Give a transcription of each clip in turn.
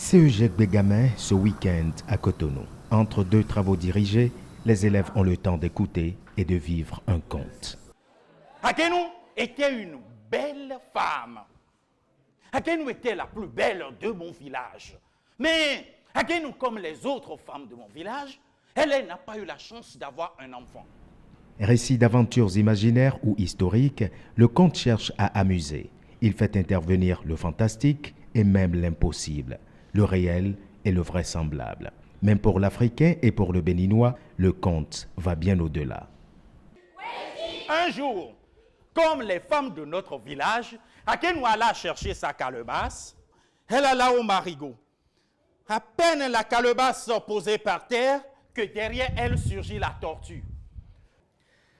CEGEC Bégamin ce week-end à Cotonou. Entre deux travaux dirigés, les élèves ont le temps d'écouter et de vivre un conte. Akenou était une belle femme. Akenou était la plus belle de mon village. Mais Akenou, comme les autres femmes de mon village, elle n'a pas eu la chance d'avoir un enfant. Récit d'aventures imaginaires ou historiques, le conte cherche à amuser. Il fait intervenir le fantastique et même l'impossible, le réel et le vraisemblable. Même pour l'Africain et pour le Béninois, le conte va bien au-delà. Un jour, comme les femmes de notre village, Akenou alla chercher sa calebasse. Elle alla au marigot. À peine la calebasse posée par terre que derrière elle surgit la tortue.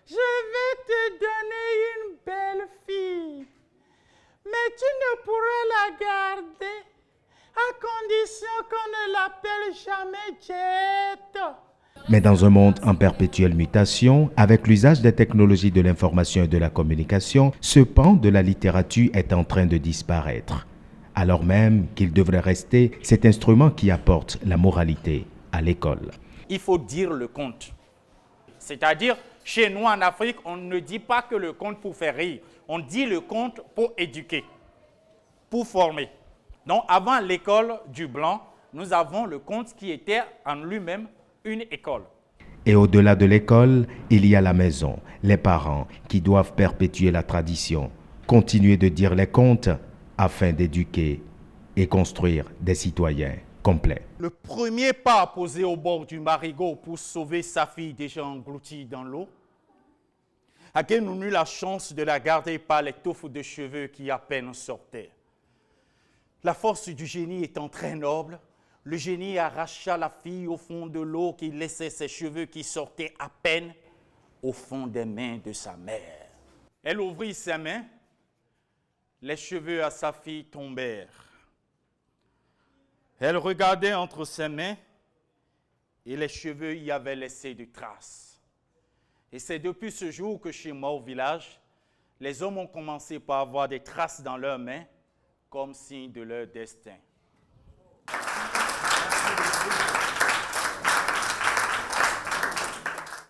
Je vais te donner une belle fille, mais tu ne pourras la garder à condition qu'on ne l'appelle jamais Jet. Mais dans un monde en perpétuelle mutation, avec l'usage des technologies de l'information et de la communication, ce pan de la littérature est en train de disparaître. Alors même qu'il devrait rester cet instrument qui apporte la moralité à l'école. Il faut dire le conte. C'est-à-dire, chez nous en Afrique, on ne dit pas que le conte pour faire rire. On dit le conte pour éduquer, pour former. Donc, avant l'école du blanc, nous avons le conte qui était en lui-même une école. Et au-delà de l'école, il y a la maison, les parents qui doivent perpétuer la tradition, continuer de dire les contes afin d'éduquer et construire des citoyens complets. Le premier pas posé au bord du marigot pour sauver sa fille déjà engloutie dans l'eau, Akenou eut la chance de la garder par les touffes de cheveux qui à peine sortaient. La force du génie étant très noble, le génie arracha la fille au fond de l'eau qui laissait ses cheveux qui sortaient à peine au fond des mains de sa mère. Elle ouvrit ses mains, les cheveux à sa fille tombèrent. Elle regardait entre ses mains et les cheveux y avaient laissé des traces. Et c'est depuis ce jour que chez moi au village, les hommes ont commencé par avoir des traces dans leurs mains comme signe de leur destin.